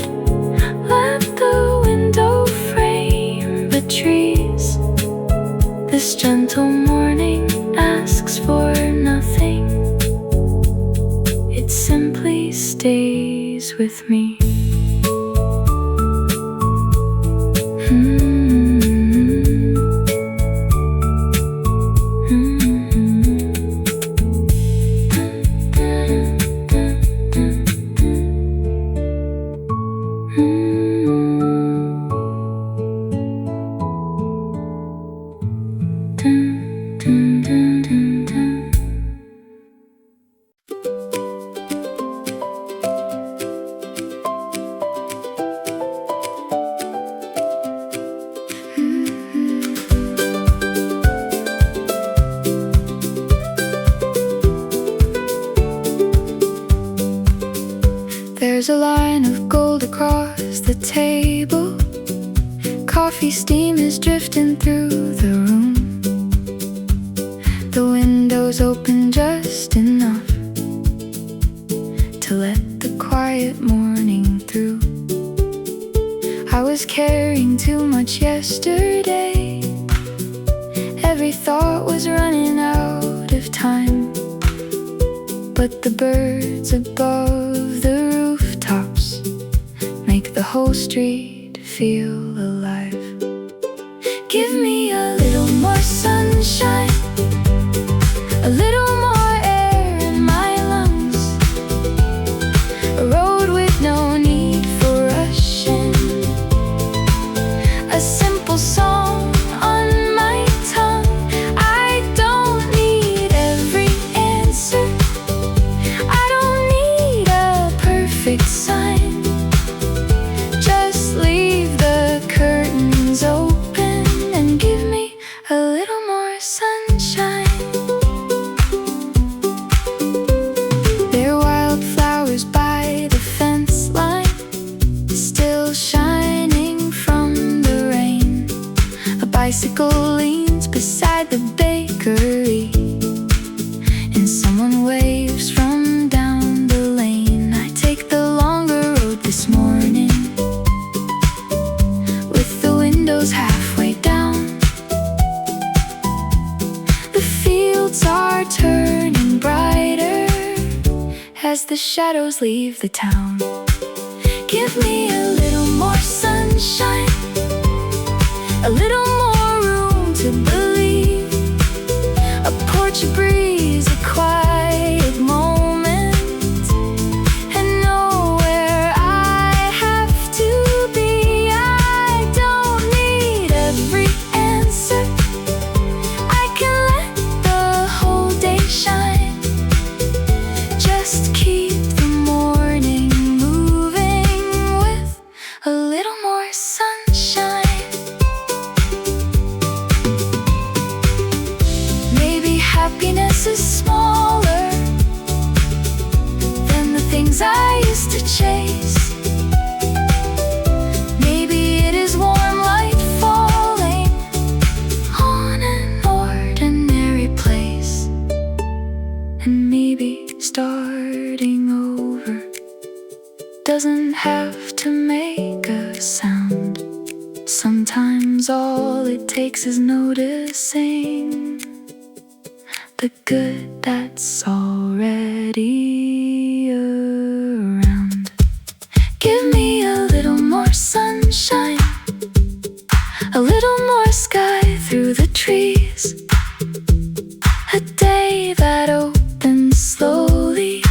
Let the window frame the trees. This gentle morning asks for nothing. It simply stays with me. There's a line of gold across the table. Coffee steam is drifting through the room. The window's open just enough to let the quiet morning through. I was carrying too much yesterday. Every thought was running out of time. But the birds above the rooftops make the whole street feel alive. Give me a little more sunshine. outside the bakery, and someone waves from down the lane. I take the longer road this morning, with the windows halfway down. The fields are turning brighter as the shadows leave the town. Give me a little more sunshine, a little more room to believe, a porch breeze, a quiet moment, and know where I have to be. I don't need every answer, I can let the whole day shine. Just keep the morning moving with a little more sunshine. Maybe happiness is smaller than the things I used to chase. Maybe it is warm light falling on an ordinary place. And maybe starting over doesn't have to make a sound. Sometimes all it takes is noticing the good that's already around. Give me a little more sunshine, a little more sky through the trees, a day that opens slowly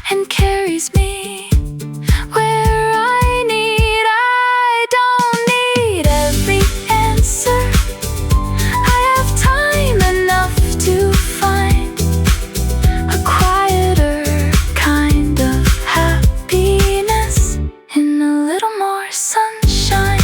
and carries me where I need. I don't need every answer, I have time enough to find a quieter kind of happiness in a little more sunshine.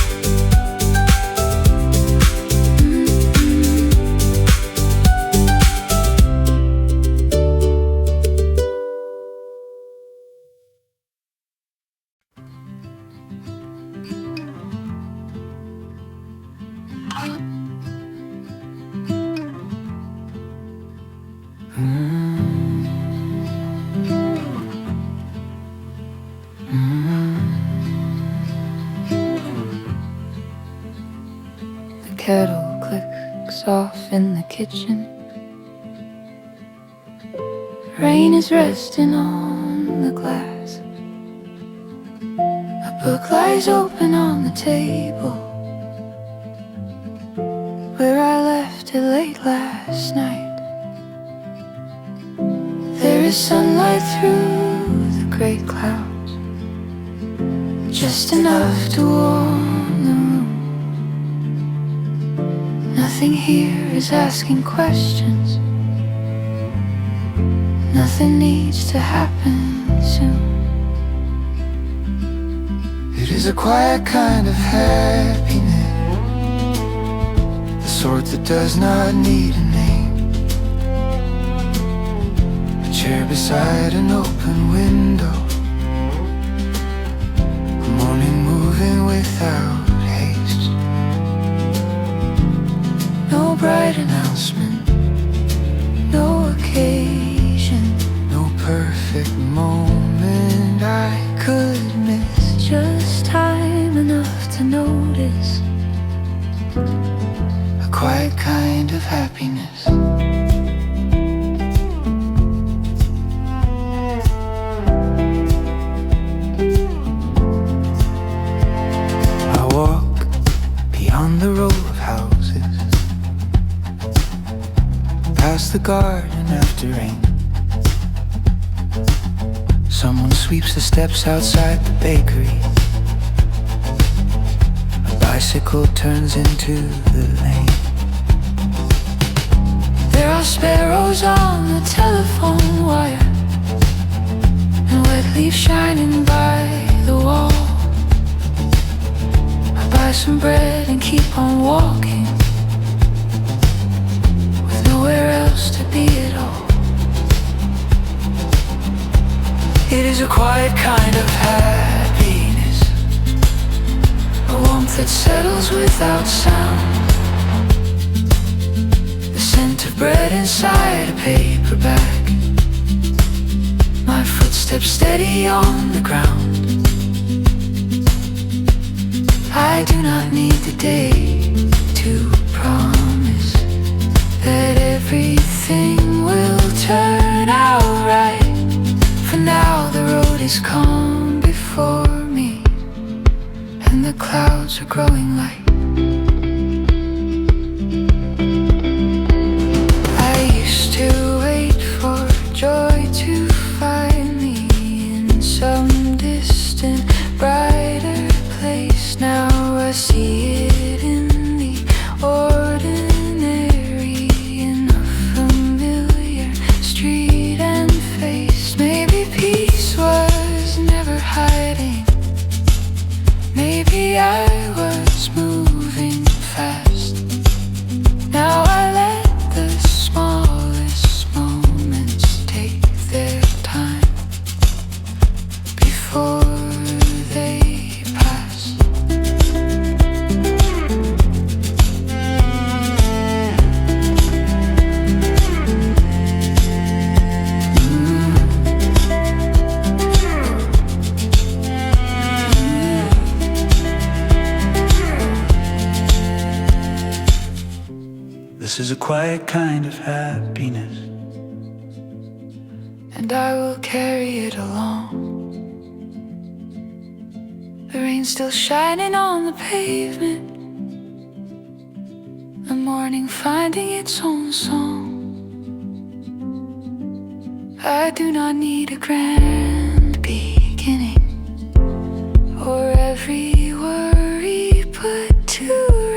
The kettle clicks off in the kitchen. Rain is resting on the glass. A book lies open on the table where I left it late last night. There is sunlight through the gray clouds, just enough to warm the room. Nothing here is asking questions, nothing needs to happen soon. It is a quiet kind of happiness, the sort that does not need a name. A chair beside an open window, a morning moving without haste. No bright announcement, no occasion, no perfect moment I could miss. Just time enough to notice a quiet kind of happiness. I walk beyond the row of houses, past the garden after rain. Someone sweeps the steps outside the bakery. A bicycle turns into the lane. There are sparrows on the telephone wire, and wet leaves shining by the wall. I buy some bread and keep on walking, with nowhere else to be at all. It is a quiet kind of happiness, a warmth that settles without sound. inside a paperback, my footsteps steady on the ground. I do not need the day to promise that everything will turn out right. For now the road is calm before me, and the clouds are growing light. I used to wait for joy to find me in some distant, brighter place. Now I see it in the ordinary, in a familiar street and face. Maybe peace was never hiding. Maybe I was moving fast. Now I let the smallest moments take their time before they pass. This is a quiet kind of happiness, And I will carry it along. The rain's still shining on the pavement, the morning finding its own song. I do not need a grand beginning, or every worry put to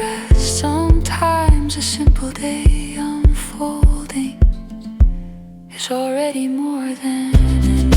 rest. Sometimes a simple day unfolding is already more than enough.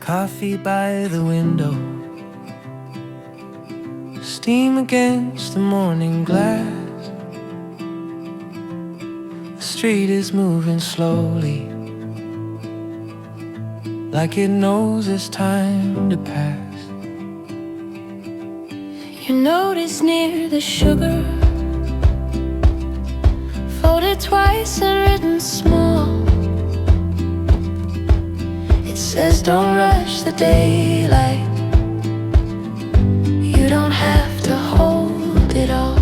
Coffee by the window, steam against the morning glass. The street is moving slowly, like it knows it's time to pass. You notice near the sugar, folded twice and written small, it says don't rush the daylight. You don't have to hold it all.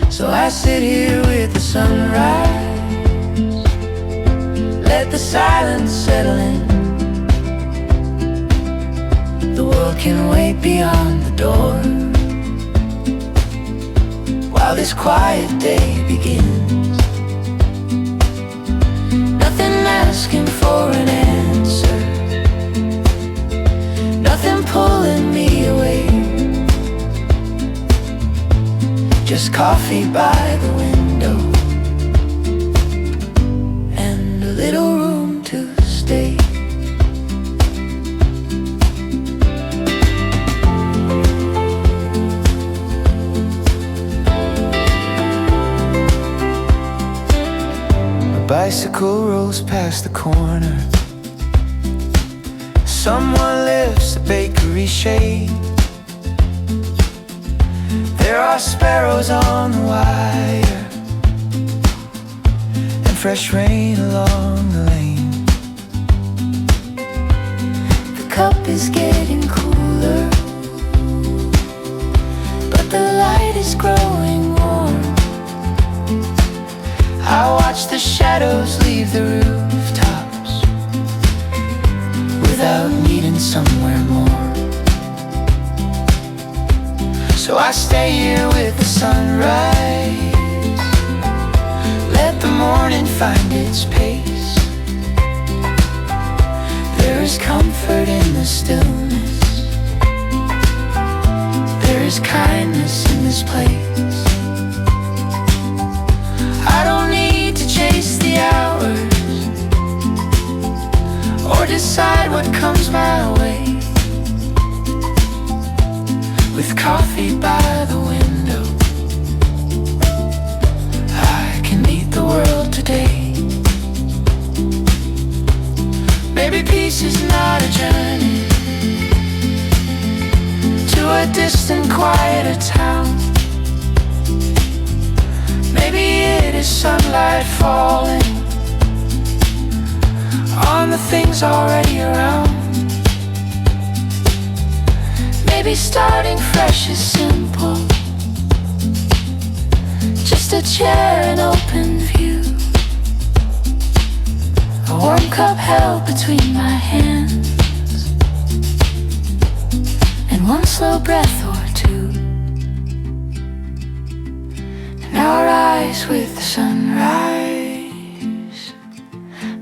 So I sit here with the sunrise, let the silence settle in. The world can wait beyond the door, while this quiet day begins. Nothing asking for an answer, nothing pulling me away. Just coffee by the window, and a little room to stay. A bicycle rolls past the corner, someone lifts the bakery shade. There are sparrows on the wire, and fresh rain along the lane. The cup is getting cooler, but the light is growing warm. I watch the shadows leave the rooftops, I stay here with the sunrise. Let the morning find its pace. There is comfort in the stillness. There is kindness in this place. I don't need to chase the hours or decide what comes my way. With coffee by the window, I can meet the world today. Maybe peace is not a journey to a distant, quieter town. Maybe it is sunlight falling on the things already around. Maybe starting fresh is simple, just a chair and open view, a warm cup held between my hands, and one slow breath or two. And now I rise with the sunrise,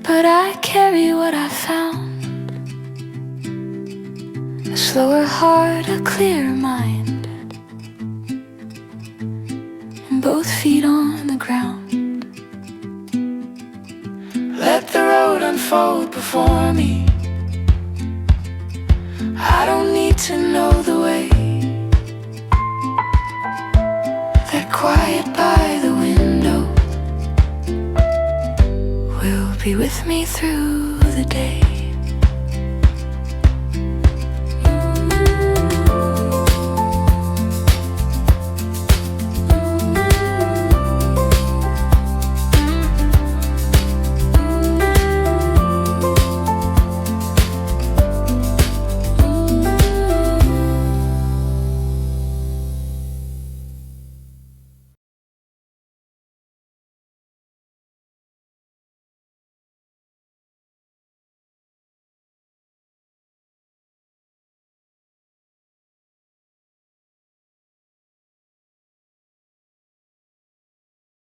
but I carry what I found. A slower heart, a clearer mind, and both feet on the ground. Let the road unfold before me. I don't need to know the way. That quiet by the window will be with me through the day.